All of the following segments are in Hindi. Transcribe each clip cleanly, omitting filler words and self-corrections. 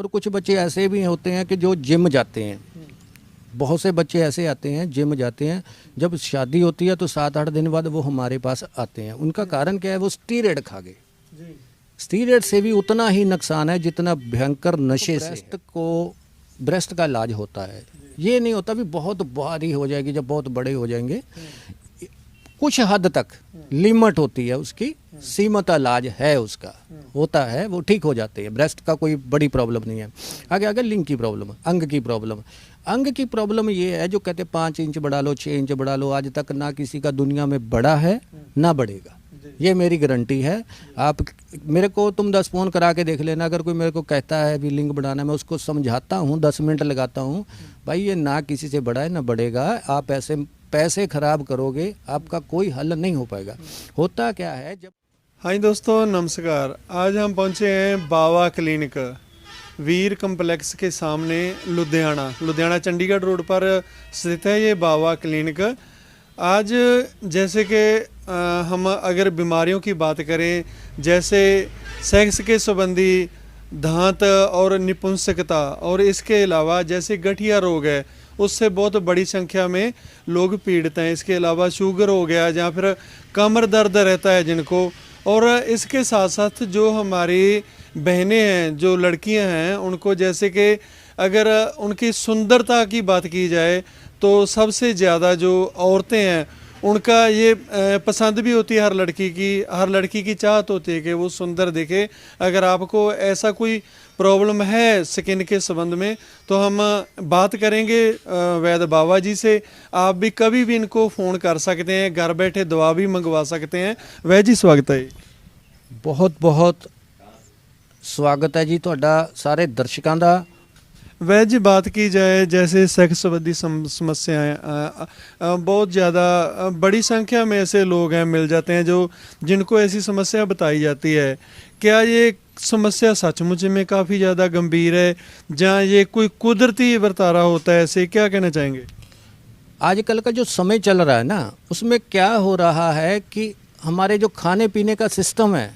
और कुछ बच्चे ऐसे भी होते हैं कि जो जिम जाते हैं। बहुत से बच्चे ऐसे आते हैं जिम जाते हैं, जब शादी होती है तो 7-8 दिन बाद वो हमारे पास आते हैं। उनका कारण क्या है? वो स्टीरॉयड खा गए। स्टीरॉयड से भी उतना ही नुकसान है जितना भयंकर नशे से। ब्रेस्ट का इलाज होता है, ये नहीं होता भी बहुत भारी हो जाएगी जब बहुत बड़े हो जाएंगे। कुछ हद तक लिमिट होती है उसकी, सीमित इलाज है उसका, होता है, वो ठीक हो जाते हैं। ब्रेस्ट का कोई बड़ी प्रॉब्लम नहीं है। आगे आगे लिंग की प्रॉब्लम, अंग की प्रॉब्लम। अंग की प्रॉब्लम ये है जो कहते हैं 5 इंच बढ़ा लो, 6 इंच बढ़ा लो, आज तक ना किसी का दुनिया में बढ़ा है ना बढ़ेगा, ये मेरी गारंटी है। आप मेरे को तुम 10 फ़ोन करा के देख लेना, अगर कोई मेरे को कहता है भी लिंग बढ़ाना, मैं उसको समझाता हूँ, 10 मिनट लगाता हूँ, भाई ये ना किसी से बढ़ा है ना बढ़ेगा। आप ऐसे पैसे खराब करोगे, आपका कोई हल नहीं हो पाएगा। होता क्या है जब। हाँ जी दोस्तों, नमस्कार। आज हम पहुँचे हैं बावा क्लिनिक, वीर कम्प्लेक्स के सामने, लुधियाना चंडीगढ़ रोड पर स्थित है ये बावा क्लिनिक। आज जैसे कि हम अगर बीमारियों की बात करें, जैसे सेक्स के संबंधी दांत और निपुंसकता, और इसके अलावा जैसे गठिया रोग है, उससे बहुत बड़ी संख्या में लोग पीड़ित हैं। इसके अलावा शुगर हो गया, या फिर कमर दर्द रहता है जिनको, और इसके साथ साथ जो हमारी बहनें हैं, जो लड़कियां हैं, उनको जैसे कि अगर उनकी सुंदरता की बात की जाए तो सबसे ज़्यादा जो औरतें हैं उनका ये पसंद भी होती है, हर लड़की की चाहत होती है कि वो सुंदर दिखे। अगर आपको ऐसा कोई प्रॉब्लम है स्किन के संबंध में तो हम बात करेंगे वैद्य बाबा जी से। आप भी कभी भी इनको फ़ोन कर सकते हैं, घर बैठे दवा भी मंगवा सकते हैं। वैद्य जी स्वागत है। बहुत बहुत स्वागत है जी ਤੁਹਾਡਾ ਸਾਰੇ ਦਰਸ਼ਕਾਂ ਦਾ। वैद्य जी, बात की जाए जैसे सेक्स संबंधी समस्याएं, बहुत ज़्यादा बड़ी संख्या में ऐसे लोग हैं, मिल जाते हैं जो जिनको ऐसी समस्या बताई जाती है। क्या ये समस्या सचमुच में काफ़ी ज़्यादा गंभीर है, जहाँ ये कोई कुदरती वर्तारा होता है? ऐसे क्या कहना चाहेंगे? आजकल का जो समय चल रहा है ना, उसमें क्या हो रहा है कि हमारे जो खाने पीने का सिस्टम है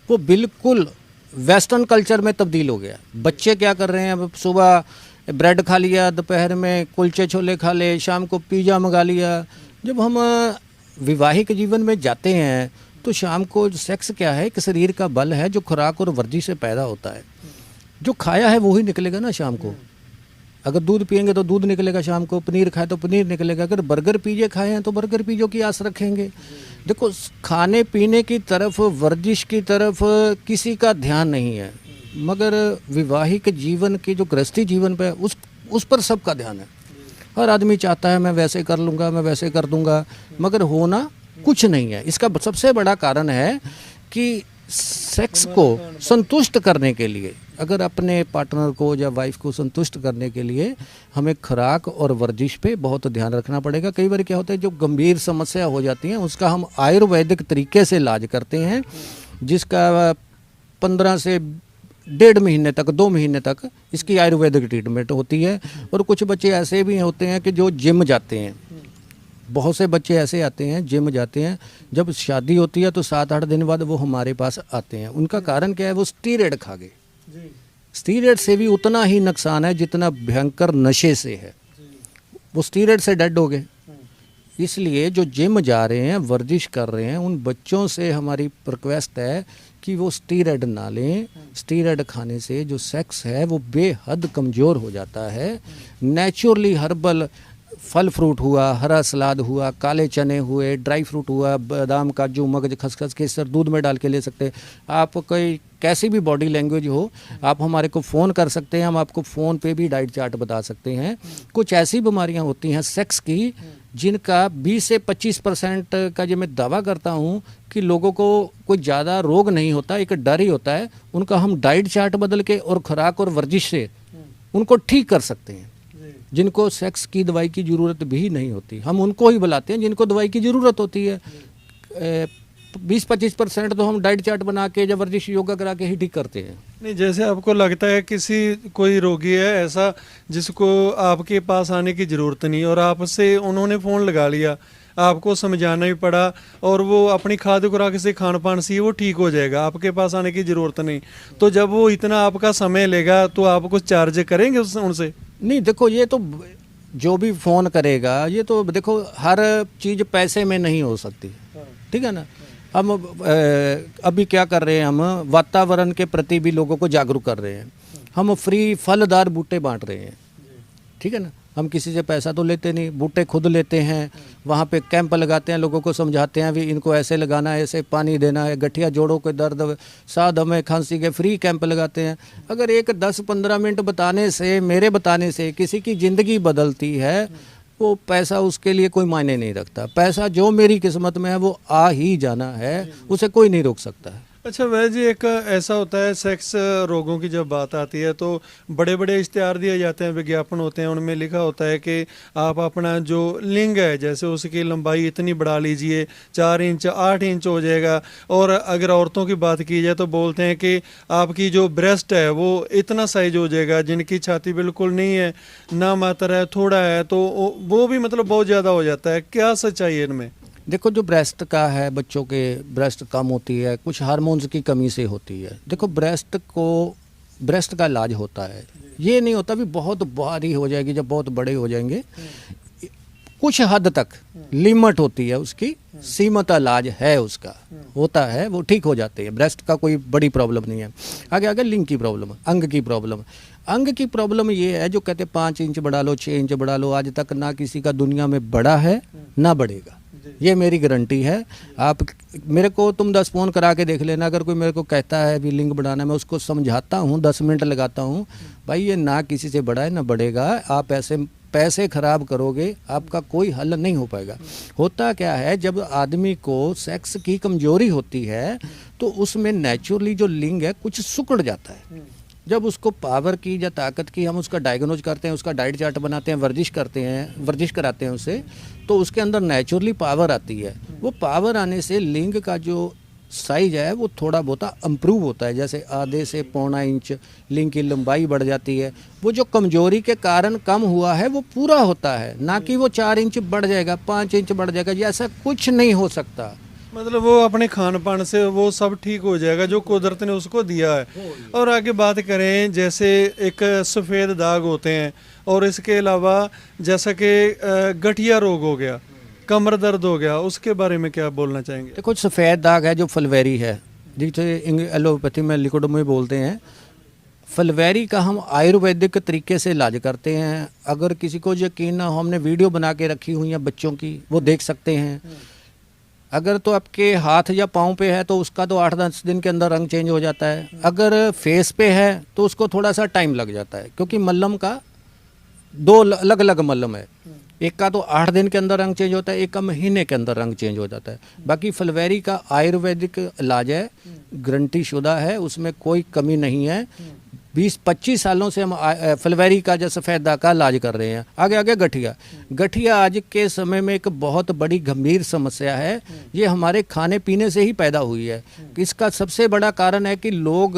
वो बिल्कुल वेस्टर्न कल्चर में तब्दील हो गया। बच्चे क्या कर रहे हैं, अब सुबह ब्रेड खा लिया, दोपहर में कुलचे छोले खा ले, शाम को पिज़्ज़ा मंगा लिया। जब हम वैवाहिक जीवन में जाते हैं तो शाम को सेक्स क्या है, एक शरीर का बल है जो खुराक और वर्जिश से पैदा होता है। जो खाया है वो ही निकलेगा ना शाम को। अगर दूध पियेंगे तो दूध निकलेगा शाम को, पनीर खाए तो पनीर निकलेगा। अगर बर्गर पिज़्ज़े खाए हैं तो बर्गर पिज़्ज़ों की आस रखेंगे। देखो, खाने पीने की तरफ, वर्जिश की तरफ किसी का ध्यान नहीं है, मगर वैवाहिक जीवन की जो गृहस्थी जीवन पे उस पर सबका ध्यान है। हर आदमी चाहता है मैं वैसे कर लूँगा, मैं वैसे कर दूँगा, मगर होना कुछ नहीं है। इसका सबसे बड़ा कारण है कि सेक्स को संतुष्ट करने के लिए, अगर अपने पार्टनर को या वाइफ को संतुष्ट करने के लिए हमें खुराक और वर्जिश पे बहुत ध्यान रखना पड़ेगा। कई बार क्या होता है, जो गंभीर समस्या हो जाती है उसका हम आयुर्वेदिक तरीके से इलाज करते हैं, जिसका 15 से 1.5 महीने तक, 2 महीने तक इसकी आयुर्वेदिक ट्रीटमेंट होती है। और कुछ बच्चे ऐसे भी होते हैं कि जो जिम जाते हैं। बहुत से बच्चे ऐसे आते हैं, जिम जाते हैं, जब शादी होती है तो 7-8 दिन बाद वो हमारे पास आते हैं। उनका कारण क्या है? वो स्टीरॉयड खा गए। स्टीरॉयड से भी उतना ही नुकसान है जितना भयंकर नशे से है। वो स्टीरॉयड से डेड हो गए। इसलिए जो जिम जा रहे हैं, वर्जिश कर रहे हैं, उन बच्चों से हमारी रिक्वेस्ट है कि वो स्टीरॉयड ना लें। स्टीरॉयड खाने से जो सेक्स है वो बेहद कमज़ोर हो जाता है। नेचुरली हर्बल फल फ्रूट हुआ, हरा सलाद हुआ, काले चने हुए, ड्राई फ्रूट हुआ, बादाम, काजू, मगज, खसखस, केसर दूध में डाल के ले सकते हैं। आप कोई कैसी भी बॉडी लैंग्वेज हो, आप हमारे को फ़ोन कर सकते हैं, हम आपको फ़ोन पे भी डाइट चार्ट बता सकते हैं। कुछ ऐसी बीमारियां होती हैं सेक्स की जिनका 20 से 25% का जो मैं दावा करता हूं कि लोगों को कोई ज़्यादा रोग नहीं होता, एक डर ही होता है। उनका हम डाइट चार्ट बदल के और खुराक और वर्जिश से उनको ठीक कर सकते हैं। जिनको सेक्स की दवाई की ज़रूरत भी नहीं होती, हम उनको ही बुलाते हैं जिनको दवाई की ज़रूरत होती है। 20-25% तो हम डाइट चार्ट बना के या वर्जिश योगा करा के ही ठीक करते हैं। नहीं, जैसे आपको लगता है कोई रोगी है ऐसा जिसको आपके पास आने की ज़रूरत नहीं और आपसे उन्होंने फ़ोन लगा लिया, आपको समझाना भी पड़ा और वो अपनी खाद्य खुराक से खान पान से ही वो ठीक हो जाएगा, आपके पास आने की ज़रूरत नहीं। तो जब वो इतना आपका समय लेगा तो आप कुछ चार्ज करेंगे उनसे? नहीं, देखो ये तो जो भी फ़ोन करेगा, ये तो देखो हर चीज़ पैसे में नहीं हो सकती, ठीक है ना। हम अभी क्या कर रहे हैं, हम वातावरण के प्रति भी लोगों को जागरूक कर रहे हैं। हम फ्री फलदार बूटे बांट रहे हैं, ठीक है ना। हम किसी से पैसा तो लेते नहीं, बूटे खुद लेते हैं, वहाँ पे कैंप लगाते हैं, लोगों को समझाते हैं भी इनको ऐसे लगाना है, ऐसे पानी देना है, गठिया जोड़ों के दर्द, साद हमें खांसी के फ्री कैंप लगाते हैं। अगर एक 10-15 मिनट बताने से, मेरे बताने से किसी की ज़िंदगी बदलती है, वो पैसा उसके लिए कोई मायने नहीं रखता। पैसा जो मेरी किस्मत में है वो आ ही जाना है, उसे कोई नहीं रोक सकता है। अच्छा वैसे जी, एक ऐसा होता है सेक्स रोगों की जब बात आती है तो बड़े बड़े इश्तिहार दिए जाते हैं, विज्ञापन होते हैं, उनमें लिखा होता है कि आप अपना जो लिंग है, जैसे उसकी लंबाई इतनी बढ़ा लीजिए, 4 इंच 8 इंच हो जाएगा। और अगर औरतों की बात की जाए तो बोलते हैं कि आपकी जो ब्रेस्ट है वो इतना साइज हो जाएगा, जिनकी छाती बिल्कुल नहीं है, ना मात्र है, थोड़ा है, तो वो भी मतलब बहुत ज़्यादा हो जाता है। क्या सच्चाई है इनमें? देखो जो ब्रेस्ट का है, बच्चों के ब्रेस्ट कम होती है, कुछ हार्मोन्स की कमी से होती है। देखो ब्रेस्ट का इलाज होता है, ये नहीं होता भी बहुत भारी हो जाएगी जब बहुत बड़े हो जाएंगे। कुछ हद तक लिमिट होती है उसकी, सीमित इलाज है उसका, होता है, वो ठीक हो जाते हैं। ब्रेस्ट का कोई बड़ी प्रॉब्लम नहीं है। आगे लिंग की प्रॉब्लम, अंग की प्रॉब्लम। अंग की प्रॉब्लम ये है जो कहते 5 इंच बढ़ा लो, 6 इंच बढ़ा लो, आज तक ना किसी का दुनिया में बढ़ा है ना बढ़ेगा, ये मेरी गारंटी है। आप मेरे को तुम 10 फ़ोन करा के देख लेना, अगर कोई मेरे को कहता है भी लिंग बढ़ाना, मैं उसको समझाता हूँ, 10 मिनट लगाता हूँ, भाई ये ना किसी से बढ़ा है ना बढ़ेगा। आप ऐसे पैसे खराब करोगे, आपका कोई हल नहीं हो पाएगा। होता क्या है, जब आदमी को सेक्स की कमजोरी होती है तो उसमें नेचुरली जो लिंग है कुछ सिकुड़ जाता है। जब उसको पावर की या ताकत की हम उसका डायग्नोज करते हैं, उसका डाइट चार्ट बनाते हैं, वर्जिश करते हैं, वर्जिश कराते हैं उसे, तो उसके अंदर नेचुरली पावर आती है। वो पावर आने से लिंग का जो साइज है वो थोड़ा बहुत इम्प्रूव होता है, जैसे आधे से 1.25 इंच लिंग की लंबाई बढ़ जाती है। वो जो कमजोरी के कारण कम हुआ है वो पूरा होता है, ना कि वो 4 इंच बढ़ जाएगा, 5 इंच बढ़ जाएगा, ये ऐसा कुछ नहीं हो सकता। मतलब वो अपने खान पान से वो सब ठीक हो जाएगा जो कुदरत ने उसको दिया है। और आगे बात करें, जैसे एक सफ़ेद दाग होते हैं और इसके अलावा जैसा कि गठिया रोग हो गया, कमर दर्द हो गया, उसके बारे में क्या बोलना चाहेंगे? देखो सफ़ेद दाग है जो फलवैरी है, जिसे एलोपैथी में लिक्विड में बोलते हैं, फलवैरी का हम आयुर्वेदिक तरीके से इलाज करते हैं। अगर किसी को यकीन ना हो, हमने वीडियो बना के रखी हुई है बच्चों की, वो देख सकते हैं। अगर तो आपके हाथ या पाँव पे है तो उसका तो 8-10 दिन के अंदर रंग चेंज हो जाता है। अगर फेस पे है तो उसको थोड़ा सा टाइम लग जाता है, क्योंकि मल्लम का 2 अलग अलग मल्लम है। एक का तो 8 दिन के अंदर रंग चेंज होता है, एक का महीने के अंदर रंग चेंज हो जाता है। बाकी फलवैरी का आयुर्वेदिक इलाज है, गारंटी शुदा है, उसमें कोई कमी नहीं है। 20-25 सालों से हम फलवैरी का जो सफ़ेद दाग का इलाज कर रहे हैं। आगे गठिया आज के समय में एक बहुत बड़ी गंभीर समस्या है। ये हमारे खाने पीने से ही पैदा हुई है। इसका सबसे बड़ा कारण है कि लोग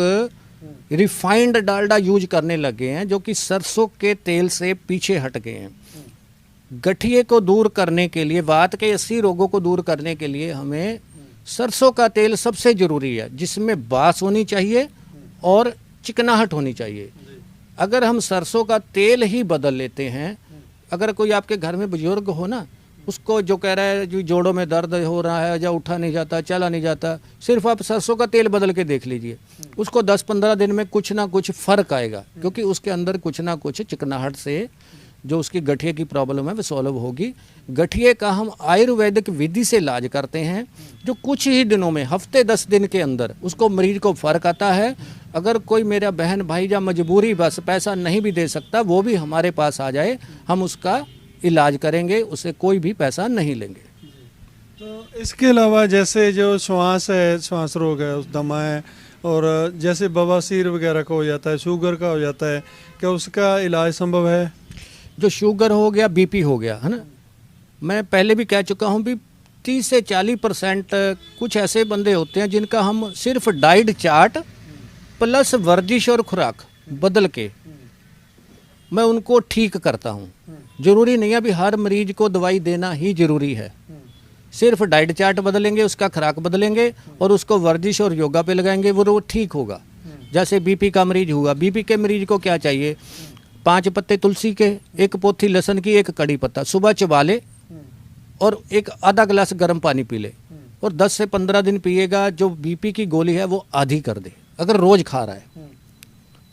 रिफाइंड डालडा यूज करने लगे हैं, जो कि सरसों के तेल से पीछे हट गए हैं। गठिए को दूर करने के लिए, वात के 80 रोगों को दूर करने के लिए हमें सरसों का तेल सबसे ज़रूरी है, जिसमें बास होनी चाहिए और चिकनाहट होनी चाहिए। अगर हम सरसों का तेल ही बदल लेते हैं, अगर कोई आपके घर में बुजुर्ग हो ना, उसको जो कह रहा है जो जोड़ों में दर्द हो रहा है या उठा नहीं जाता, चला नहीं जाता, सिर्फ आप सरसों का तेल बदल के देख लीजिए, उसको 10-15 दिन में कुछ ना कुछ फ़र्क आएगा, क्योंकि उसके अंदर कुछ ना कुछ चिकनाहट से जो उसकी गठिए की प्रॉब्लम है वो सॉल्व होगी। गठिए का हम आयुर्वेदिक विधि से इलाज करते हैं, जो कुछ ही दिनों में, हफ्ते 10 दिन के अंदर उसको मरीज को फ़र्क आता है। अगर कोई मेरा बहन भाई या मजबूरी बस पैसा नहीं भी दे सकता, वो भी हमारे पास आ जाए, हम उसका इलाज करेंगे, उससे कोई भी पैसा नहीं लेंगे। तो इसके अलावा जैसे जो श्वास है, श्वास रोग है, उस दमा है, और जैसे बवासीर वगैरह का हो जाता है, शुगर का हो जाता है, क्या उसका इलाज संभव है? जो शुगर हो गया, बीपी हो गया, है ना, मैं पहले भी कह चुका हूँ भी 30 से 40% कुछ ऐसे बंदे होते हैं जिनका हम सिर्फ डाइट चार्ट प्लस वर्जिश और खुराक बदल के मैं उनको ठीक करता हूँ। जरूरी नहीं है भी हर मरीज को दवाई देना ही जरूरी है, सिर्फ डाइट चार्ट बदलेंगे, उसका खुराक बदलेंगे और उसको वर्जिश और योगा पे लगाएंगे, वो ठीक होगा। जैसे बीपी का मरीज हुआ, बीपी के मरीज को क्या चाहिए, 5 पत्ते तुलसी के, 1 पोथी लहसुन की, 1 कड़ी पत्ता सुबह चबा ले और 1 आधा गिलास गर्म पानी पी ले और 10 से 15 दिन पिएगा। जो बीपी की गोली है वो आधी कर दे अगर रोज खा रहा है।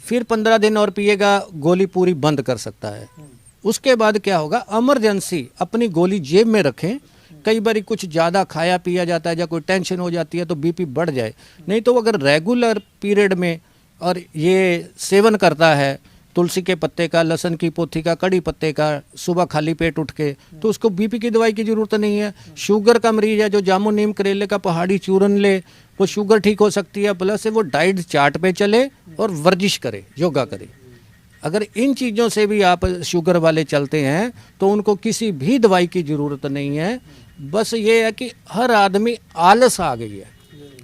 फिर 15 दिन और पिएगा, गोली पूरी बंद कर सकता है। उसके बाद क्या होगा, इमरजेंसी अपनी गोली जेब में रखें। कई बार कुछ ज़्यादा खाया पिया जाता है या कोई टेंशन हो जाती है तो बीपी बढ़ जाए, नहीं तो अगर रेगुलर पीरियड में और ये सेवन करता है तुलसी के पत्ते का, लहसुन की पोथी का, कड़ी पत्ते का, सुबह खाली पेट उठ के, तो उसको बीपी की दवाई की ज़रूरत नहीं है। शुगर का मरीज है जो जामुन नीम करेले का पहाड़ी चूरन ले, वो शुगर ठीक हो सकती है। प्लस वो डाइट चार्ट पे चले और वर्जिश करे, योगा करे। अगर इन चीज़ों से भी आप शुगर वाले चलते हैं तो उनको किसी भी दवाई की ज़रूरत नहीं है। बस ये है कि हर आदमी आलस आ गई है,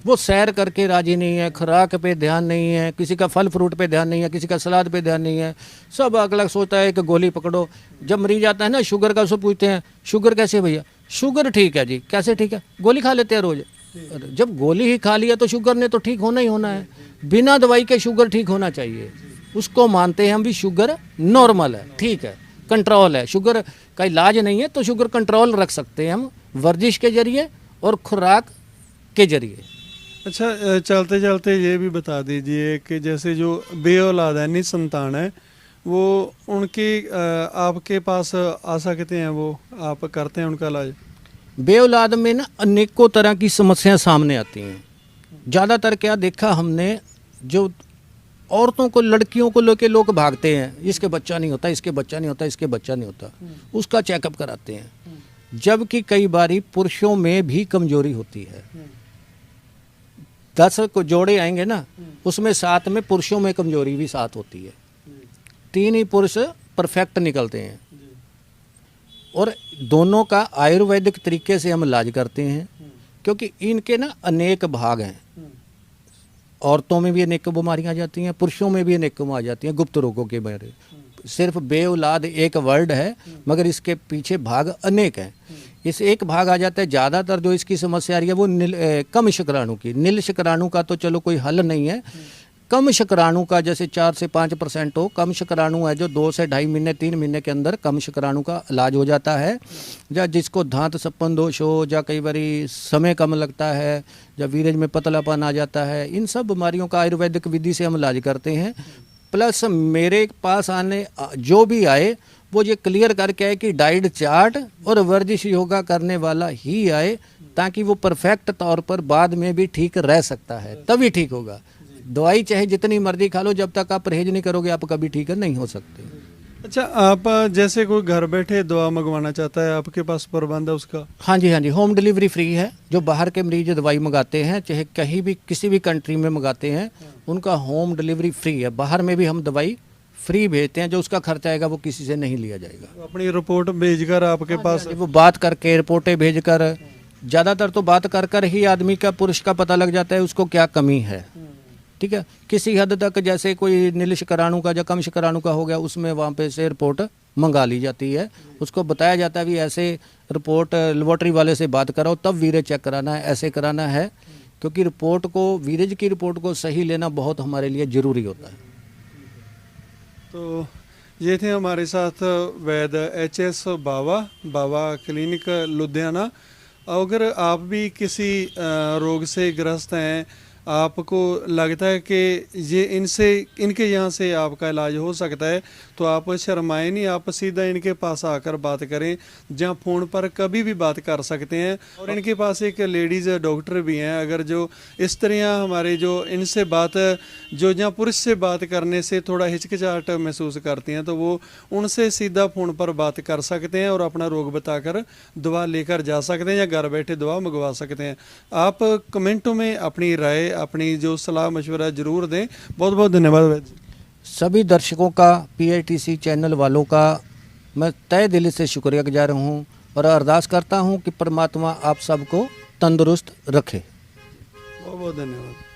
वो सैर करके राजी नहीं है, खुराक पे ध्यान नहीं है, किसी का फल फ्रूट पे ध्यान नहीं है, किसी का सलाद पे ध्यान नहीं है, सब अलग सोचता है कि गोली पकड़ो। जब मरीज आता है ना शुगर का, उसको पूछते हैं शुगर कैसे भैया, शुगर ठीक है जी। कैसे ठीक है, गोली खा लेते हैं रोज। जब गोली ही खा लिया तो शुगर ने तो ठीक होना ही होना है। बिना दवाई के शुगर ठीक होना चाहिए, उसको मानते हैं हम भी। शुगर नॉर्मल है, ठीक है, कंट्रोल है। शुगर का इलाज नहीं है तो शुगर कंट्रोल रख सकते हैं हम वर्जिश के जरिए और खुराक के जरिए। अच्छा, चलते चलते ये भी बता दीजिए कि जैसे जो बे औलाद है, निसंतान है, वो उनकी आपके पास आ सकते हैं, वो आप करते हैं उनका इलाज? बे औलाद में ना अनेकों तरह की समस्याएं सामने आती हैं। ज़्यादातर क्या देखा हमने, जो औरतों को, लड़कियों को लेके लोग भागते हैं, इसके बच्चा नहीं होता, इसके बच्चा नहीं होता, इसके बच्चा नहीं होता, उसका चेकअप कराते हैं। जबकि कई बारी पुरुषों में भी कमजोरी होती है। 10 को जोड़े आएंगे ना, उसमें 7 में पुरुषों में कमजोरी भी 7 होती है। 3 ही पुरुष परफेक्ट निकलते हैं। और दोनों का आयुर्वेदिक तरीके से हम इलाज करते हैं, क्योंकि इनके ना अनेक भाग हैं। औरतों में भी अनेक बीमारियां आ जाती हैं, पुरुषों में भी अनेक आ जाती हैं गुप्त रोगों के बारे। सिर्फ बे औलाद एक वर्ड है, मगर इसके पीछे भाग अनेक हैं। इस एक भाग आ जाता है। ज़्यादातर जो इसकी समस्या आ रही है वो कम शुक्राणु की। नील शुक्राणु का तो चलो कोई हल नहीं है, कम शुक्राणु का जैसे 4 से 5% हो, कम शुक्राणु है जो 2 से 2.5 महीने 3 महीने के अंदर कम शुक्राणु का इलाज हो जाता है। या जिसको धात सप्पन दोष हो, या कई बार समय कम लगता है, या वीरेज में पतलापन आ जाता है, इन सब बीमारियों का आयुर्वेदिक विधि से हम इलाज करते हैं। प्लस मेरे पास आने जो भी आए वो ये क्लियर करके आए कि डाइट चार्ट और वर्जिश योगा करने वाला ही आए, ताकि वो परफेक्ट तौर पर बाद में भी ठीक रह सकता है, तभी ठीक होगा। दवाई चाहे जितनी मर्जी खा लो, जब तक आप परहेज नहीं करोगे आप कभी ठीक नहीं हो सकते। अच्छा, आप जैसे कोई घर बैठे दवा मंगवाना चाहता है, आपके पास प्रबंध है उसका? हाँ जी, हाँ जी, होम डिलीवरी फ्री है। जो बाहर के मरीज दवाई मंगाते हैं, चाहे कहीं भी किसी भी कंट्री में मंगाते हैं, उनका होम डिलीवरी फ्री है। बाहर में भी हम दवाई फ्री भेजते हैं, जो उसका खर्चा आएगा वो किसी से नहीं लिया जाएगा। अपनी रिपोर्ट भेजकर आपके पास? वो बात करके, रिपोर्टें भेजकर, ज़्यादातर तो बात कर कर ही आदमी का, पुरुष का पता लग जाता है उसको क्या कमी है। ठीक है, किसी हद तक जैसे कोई नील शुक्राणु का या कम शुक्राणु का हो गया, उसमें वहाँ पे से रिपोर्ट मंगा ली जाती है। उसको बताया जाता है भी ऐसे रिपोर्ट लेबोरेटरी वाले से बात कराओ, तब वीरेज चेक कराना है, ऐसे कराना है। क्योंकि रिपोर्ट को, वीरेज की रिपोर्ट को सही लेना बहुत हमारे लिए ज़रूरी होता है। तो ये थे हमारे साथ वैद्य HS बावा क्लिनिक लुधियाना। अगर आप भी किसी रोग से ग्रस्त हैं, आपको लगता है कि ये इनके यहाँ से आपका इलाज हो सकता है, तो आप शर्माएं नहीं, आप सीधा इनके पास आकर बात करें, जहाँ फ़ोन पर कभी भी बात कर सकते हैं। और इनके पास एक लेडीज़ डॉक्टर भी हैं। अगर जो इस तरह हमारे जो इनसे बात, जो जहाँ पुरुष से बात करने से थोड़ा हिचकिचाहट महसूस करती हैं, तो वो उनसे सीधा फ़ोन पर बात कर सकते हैं और अपना रोग बताकर दवा लेकर जा सकते हैं, या घर बैठे दवा मंगवा सकते हैं। आप कमेंटों में अपनी राय, अपनी जो सलाह मशवरा जरूर दें। बहुत बहुत धन्यवाद वैद्य जी। सभी दर्शकों का, PITC चैनल वालों का मैं तहे दिल से शुक्रिया गुजार हूँ और अरदास करता हूँ कि परमात्मा आप सबको तंदुरुस्त रखे। बहुत बहुत धन्यवाद।